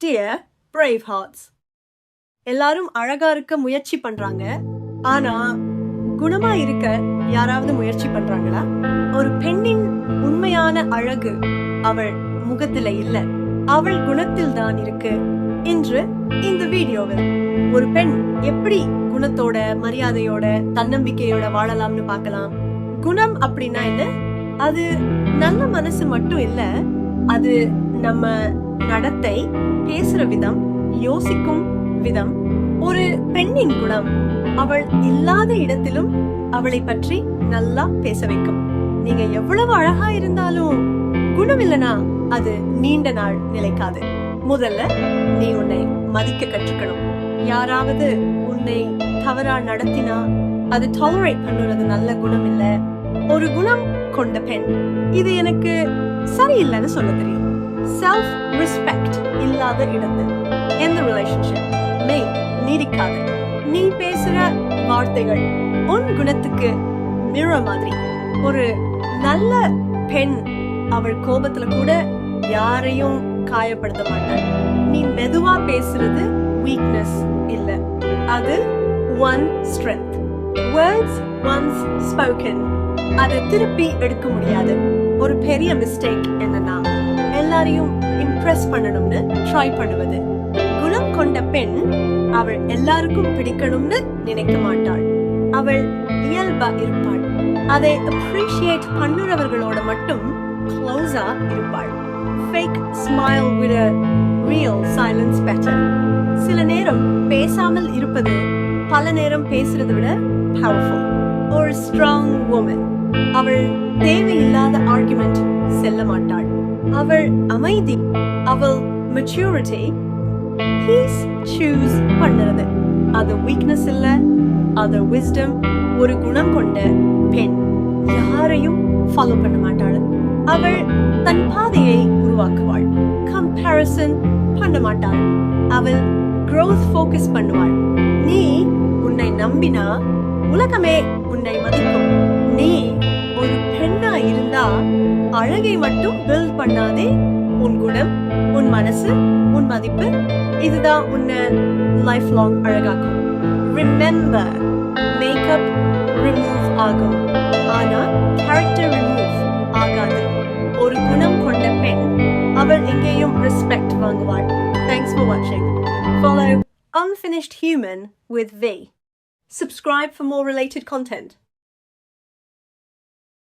Dear Brave Hearts, எல்லாரும் அழகா இருக்க முயற்சி பண்றாங்க. ஆனா குணமா இருக்க யாராவது முயற்சி பண்றாங்களா? ஒரு பெண்ணின் உண்மையான அழகு அவள் முகத்தில இல்ல, அவள் குணத்தில் தான் இருக்கு. இன்று இந்த வீடியோவில் ஒரு பெண் எப்படி குணத்தோட, மரியாதையோட, தன்னம்பிக்கையோட வாழலாம்னு பார்க்கலாம். குணம் அப்படின்னா என்ன? அது நல்ல மனசு மட்டும் இல்ல, அது நம்ம நடத்தை, பேசுற விதம், யோசிக்கும் விதம். ஒரு பெண்ணின் குணம் அவள் இல்லாத இடத்திலும் அவளை பற்றி நல்லா பேச வைக்கும். நீங்க எவ்வளவு அழகா இருந்தாலும் குணம் இல்லனா அது நீண்ட நாள் நிலைக்காது. முதல்ல நீ உன்னை மதிக்க கற்றுக்கணும். யாராவது உன்னை தவறா நடத்தினா அது டாலரேட் பண்ணுறது நல்ல குணம் இல்ல. ஒரு குணம் கொண்ட பெண் இது எனக்கு சரியில்லைன்னு சொல்ல தெரியும். செல்ஃப் ரெஸ்பெக்ட் இல்லாத இடத்தில் எந்த ரிலேஷன்ஷிப் நீடிக்காது. நீ பேசுற வார்த்தைகள் உன் குணத்துக்கு மிரர் மாதிரி. ஒரு நல்ல பெண் அவள் கோபத்துல கூட யாரையும் காயப்படுத்த மாட்டாள். நீ மெதுவா பேசுறது வீக்னஸ் இல்ல, அது one strength. Words once spoken அதை திருப்பி எடுக்க முடியாது. ஒரு பெரிய மிஸ்டேக் என்னன்னா எல்லாரையும் இம்ப்ரெஸ் பண்ணணும்னு ட்ரை பண்ணுவது. குணம் கொண்ட பெண் அவள் எல்லாருக்கும் பிடிக்கணும்னு நினைக்க மாட்டாள். அவள் இயல்பா இருப்பாள். அதை அப்ரிஷியேட் பண்ணுறவர்களோட மட்டும் க்ளோஸா இருப்பாள். Fake smile with a real silence better. சில நேரம் பேசாமல் இருப்பது பல நேரம் பேசுறதை விட பவர்ஃபுல். ஒரு ஸ்ட்ராங் woman அவள் தேவையில்லாத ஆர்குமெண்ட் செல்ல மாட்டாள். அவள் அமைதி, அவள் மெச்சூரிட்டி, பீஸ் சூஸ் பண்ணுறது அது வீக்னஸ் இல்ல, அது விஸ்டம். ஒரு குணம் கொண்ட பெண் யாரையும் ஃபாலோ பண்ண மாட்டாள். அவள் தன் பாதையை உருவாக்குவாள். கம்பேரிசன் பண்ண மாட்டாள். அவள் growth ஃபோக்கஸ் பண்ணுவாள். நீ உன்னை நம்பினா உலகமே உன்னை மதிக்கும். நீ ஒரு பெண்ணா இருந்தா அழகை மட்டும் பில்ட் பண்ணாதே, உன் குணம், உன் மனசு, உன் மதிப்பு, இதுதான் உன்னை லைஃப் லாங் அழகாக்கும். ரிமெம்பர், மேக்கப் ரிமூவ் ஆகும், ஆனா கேரக்டர் ரிமூவ் ஆகாது. ஒரு குணம் கொண்ட பெண் அவள் எங்கேயும் respect வாங்குவாள். Thanks for watching. Follow Unfinished Human with V. Subscribe for more related content.